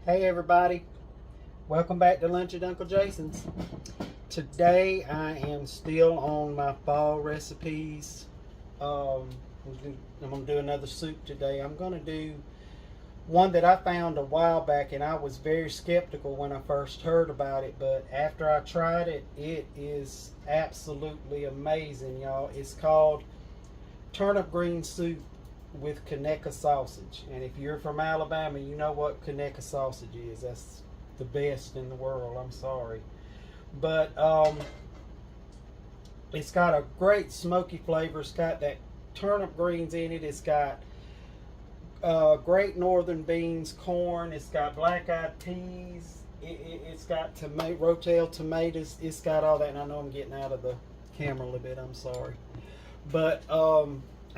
Hey everybody, welcome back to Lunch at Uncle Jason's. Today I am still on my fall recipes. I'm going to do another soup today. I'm going to do one that I found a while back, and I was very skeptical when I first heard about it, but after I tried it, it is absolutely amazing, y'all. It's called turnip green soup with Conecuh sausage. And if you're from Alabama, you know what Conecuh sausage is. That's the best in the world. I'm sorry. But it's got a great smoky flavor. It's got that turnip greens in it. It's got great northern beans, corn. It's got black-eyed peas. It's got rotel tomatoes. It's got all that. And I know I'm getting out of the camera a little bit. I'm sorry. But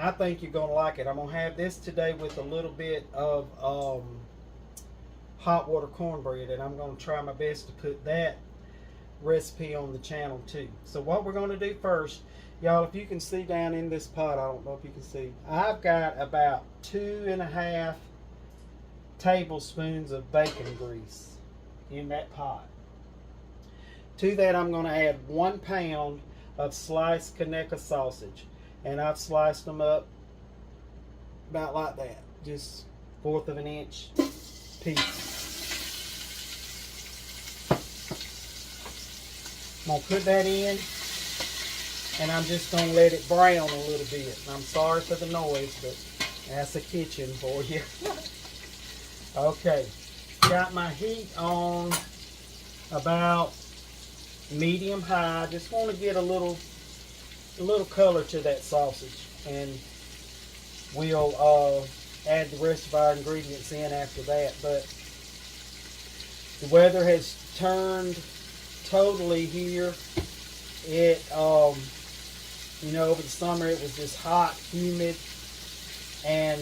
I think you're going to like it. I'm going to have this today with a little bit of hot water cornbread, and I'm going to try my best to put that recipe on the channel too. So what we're going to do first, y'all, if you can see down in this pot, I don't know if you can see, I've got about 2.5 tablespoons of bacon grease in that pot. To that, I'm going to add 1 pound of sliced Conecuh sausage. And I've sliced them up about like that, just 1/4 of an inch piece. I'm going to put that in, and I'm just going to let it brown a little bit. I'm sorry for the noise, but that's the kitchen for you. Okay, got my heat on about medium high. Just want to get a little color to that sausage, and we'll add the rest of our ingredients in after that. But the weather has turned totally here. It you know, over the summer it was just hot, humid, and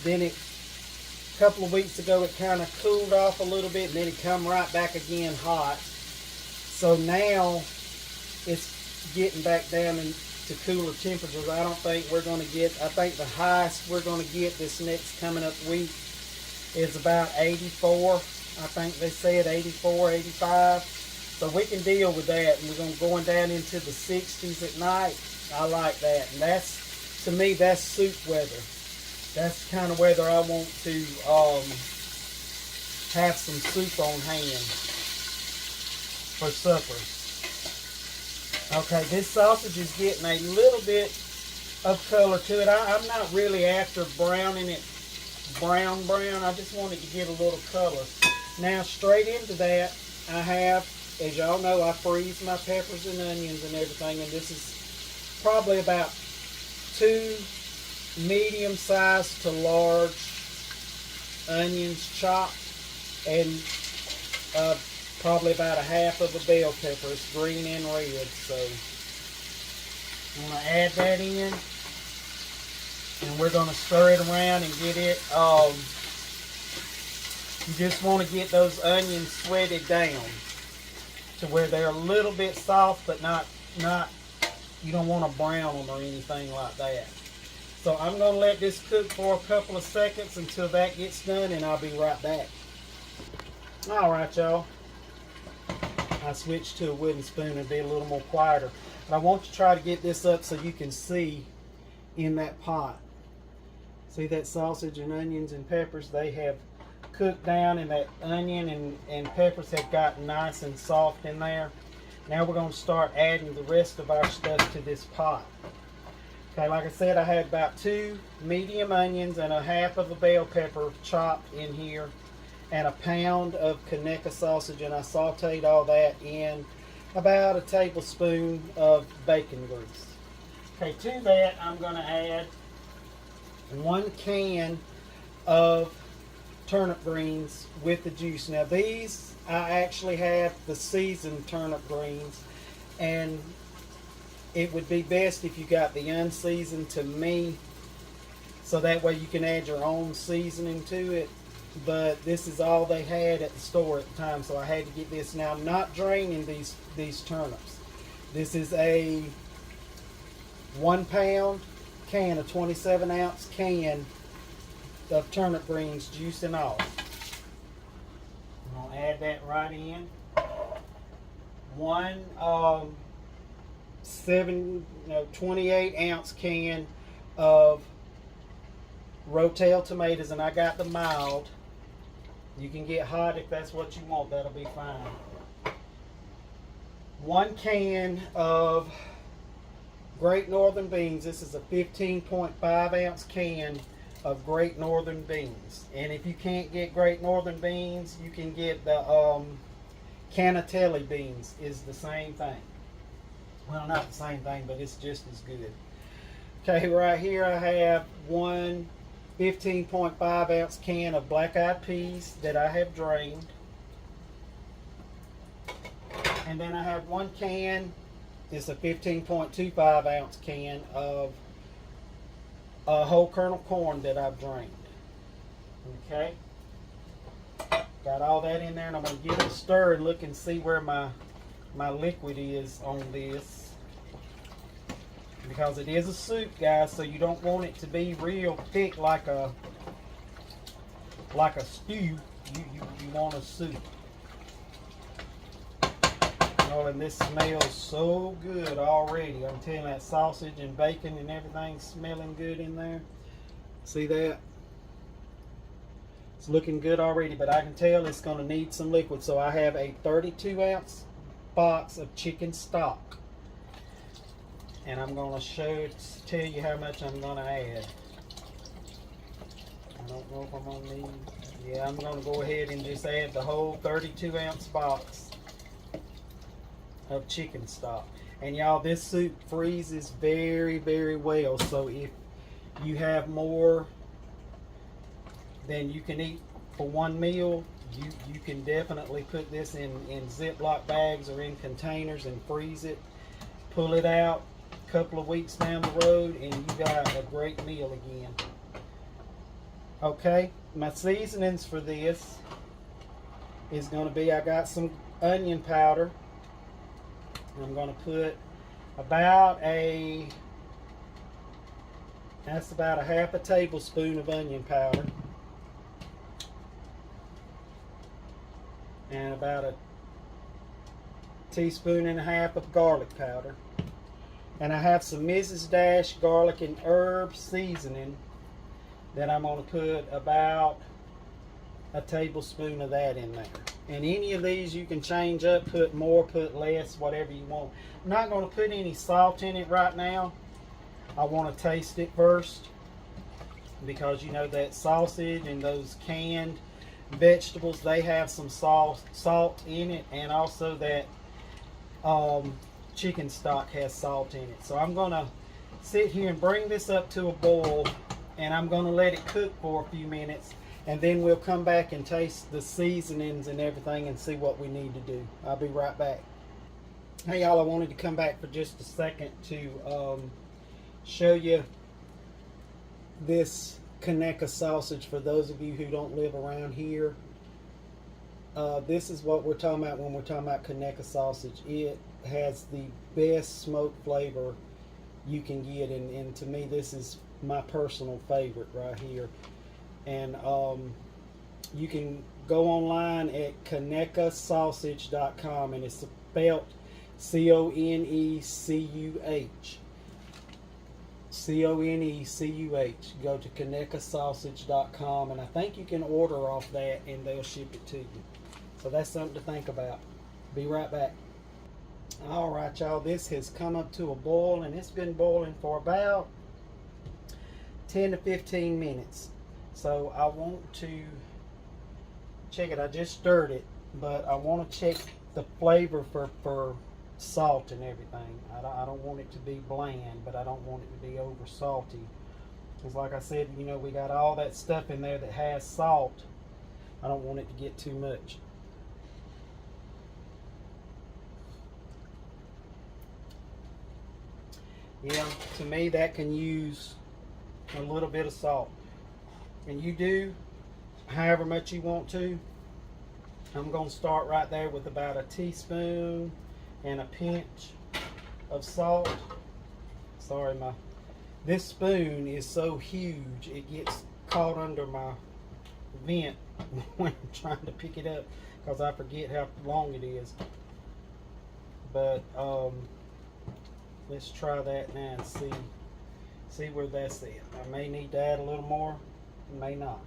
then a couple of weeks ago it kind of cooled off a little bit, and then it come right back again hot. So now it's getting back down into cooler temperatures. I don't think we're going to get, I think the highest we're going to get this next coming up week is about 84. I think they said 84, 85. So we can deal with that, and we're going down into the 60s at night. I like that. And that's, to me, that's soup weather. That's the kind of weather I want to have some soup on hand for supper. Okay, this sausage is getting a little bit of color to it. I'm not really after browning it brown. I just want it to get a little color. Now, straight into that, I have, as y'all know, I freeze my peppers and onions and everything, and this is probably about 2 medium-sized to large onions chopped, and probably about 1/2 of a bell pepper. It's green and red, so I'm going to add that in, and we're going to stir it around and get it, you just want to get those onions sweated down to where they're a little bit soft, but not you don't want to brown them or anything like that. So I'm going to let this cook for a couple of seconds until that gets done, and I'll be right back. Alright, y'all. I switched to a wooden spoon and be a little more quieter. But I want to try to get this up so you can see in that pot. See that sausage and onions and peppers? They have cooked down, and that onion and peppers have gotten nice and soft in there. Now we're going to start adding the rest of our stuff to this pot. Okay, like I said, I had about 2 medium onions and 1/2 of a bell pepper chopped in here, and 1 pound of Conecuh sausage, and I sauteed all that in about a tablespoon of bacon grease. Okay, to that I'm going to add 1 can of turnip greens with the juice. Now these, I actually have the seasoned turnip greens, and it would be best if you got the unseasoned to me, so that way you can add your own seasoning to it. But this is all they had at the store at the time, so I had to get this. Now I'm not draining these turnips. This is a 1 pound can, a 27-ounce can of turnip greens, juice and all. add that right in. One 28 ounce can of Rotel tomatoes, and I got the mild. You can get hot if that's what you want, that'll be fine. 1 can of Great Northern beans. This is a 15.5 ounce can of Great Northern beans. And if you can't get Great Northern beans, you can get the Canatelli beans. Is the same thing. Well, not the same thing, but it's just as good. Okay, right here I have one 15.5 ounce can of black-eyed peas that I have drained. And then I have 1 can, it's a 15.25 ounce can of whole kernel corn that I've drained. Okay, got all that in there, and I'm going to give it a stir and look and see where my liquid is on this. Because it is a soup, guys, so you don't want it to be real thick like a stew. You want a soup. Oh, and this smells so good already. I'm telling you, that sausage and bacon and everything smelling good in there. See that? It's looking good already, but I can tell it's going to need some liquid. So I have a 32 ounce box of chicken stock. And I'm going to tell you how much I'm going to add. I don't know if I'm going to need... Yeah, I'm going to go ahead and just add the whole 32 ounce box of chicken stock. And y'all, this soup freezes very, very well. So if you have more than you can eat for one meal, you can definitely put this in Ziploc bags or in containers and freeze it. Pull it out couple of weeks down the road and you got a great meal again. Okay, my seasonings for this is going to be, I got some onion powder. I'm going to put about a half a tablespoon of onion powder, and about a teaspoon and a half of garlic powder. And I have some Mrs. Dash garlic and herb seasoning that I'm going to put about a tablespoon of that in there. And any of these you can change up, put more, put less, whatever you want. I'm not going to put any salt in it right now. I want to taste it first, because you know that sausage and those canned vegetables, they have some salt in it, and also that chicken stock has salt in it. So I'm going to sit here and bring this up to a boil, and I'm going to let it cook for a few minutes, and then we'll come back and taste the seasonings and everything and see what we need to do. I'll be right back. Hey y'all, I wanted to come back for just a second to show you this Conecuh sausage for those of you who don't live around here. This is what we're talking about when we're talking about Conecuh sausage. It has the best smoke flavor you can get, and to me this is my personal favorite right here. And you can go online at conecuhsausage.com, and it's spelled C-O-N-E-C-U-H. C-O-N-E-C-U-H. Go to conecuhsausage.com, and I think you can order off that and they'll ship it to you. So that's something to think about. Be right back. Alright y'all, this has come up to a boil, and it's been boiling for about 10 to 15 minutes. So I want to check it. I just stirred it, but I want to check the flavor for salt and everything. I don't want it to be bland, but I don't want it to be over salty. Because like I said, you know, we got all that stuff in there that has salt. I don't want it to get too much. Yeah, to me that can use a little bit of salt. And you do however much you want to. I'm going to start right there with about a teaspoon and a pinch of salt. Sorry, this spoon is so huge it gets caught under my vent when I'm trying to pick it up because I forget how long it is. But let's try that now and see where that's at. I may need to add a little more, may not.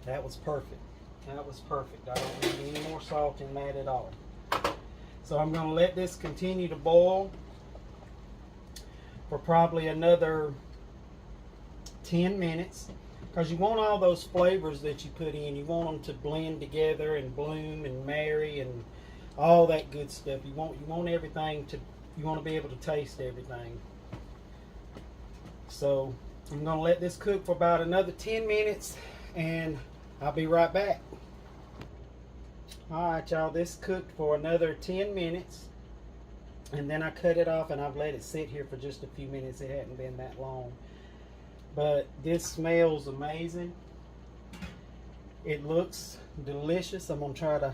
That was perfect. That was perfect. I don't need any more salt in that at all. So I'm going to let this continue to boil for probably another 10 minutes, because you want all those flavors that you put in, you want them to blend together and bloom and marry and all that good stuff. You want everything to, you want to be able to taste everything. So I'm going to let this cook for about another 10 minutes and I'll be right back. Alright y'all, this cooked for another 10 minutes and then I cut it off and I've let it sit here for just a few minutes. It hadn't been that long. But this smells amazing. It looks delicious. I'm going to try to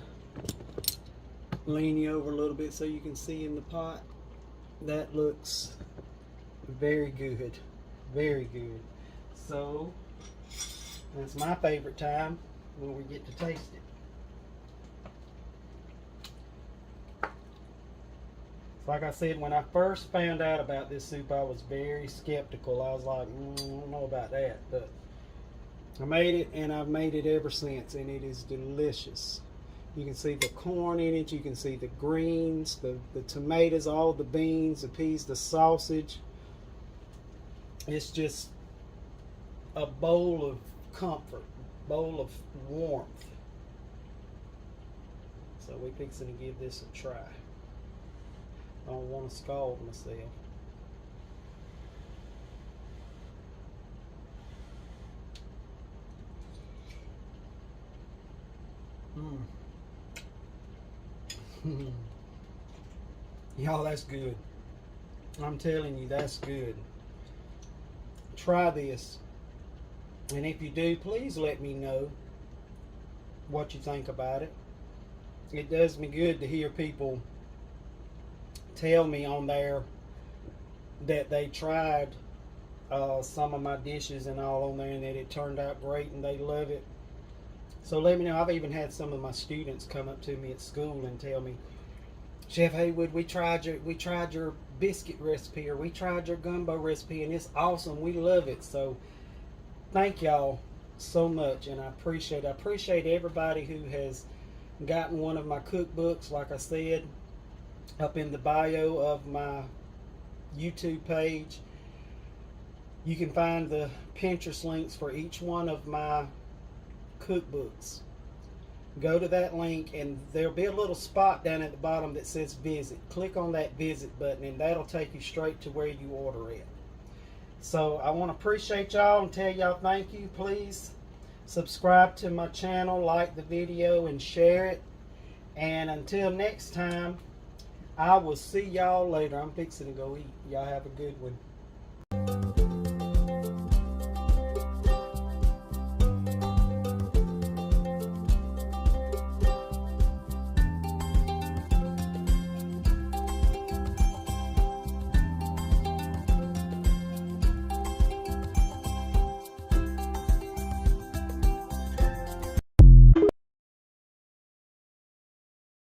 lean you over a little bit so you can see in the pot. That looks very good. Very good. So, that's my favorite time when we get to taste it. Like I said, when I first found out about this soup, I was very skeptical. I was like, I don't know about that. But I made it, and I've made it ever since, and it is delicious. You can see the corn in it. You can see the greens, the tomatoes, all the beans, the peas, the sausage. It's just a bowl of comfort, bowl of warmth. So we're fixing to give this a try. I don't want to scald myself. Y'all, that's good. I'm telling you, that's good. Try this. And if you do, please let me know what you think about it. It does me good to hear people tell me on there that they tried some of my dishes and all on there and that it turned out great and they love it. So let me know. I've even had some of my students come up to me at school and tell me, Chef Haywood, we tried your biscuit recipe, or we tried your gumbo recipe, and it's awesome. We love it. So thank y'all so much, and I appreciate everybody who has gotten one of my cookbooks. Like I said, up in the bio of my YouTube page, you can find the Pinterest links for each one of my cookbooks. Go to that link and there'll be a little spot down at the bottom that says visit. Click on that visit button and that'll take you straight to where you order it. So I want to appreciate y'all and tell y'all thank you. Please subscribe to my channel, like the video, and share it. And until next time, I will see y'all later. I'm fixing to go eat. Y'all have a good one.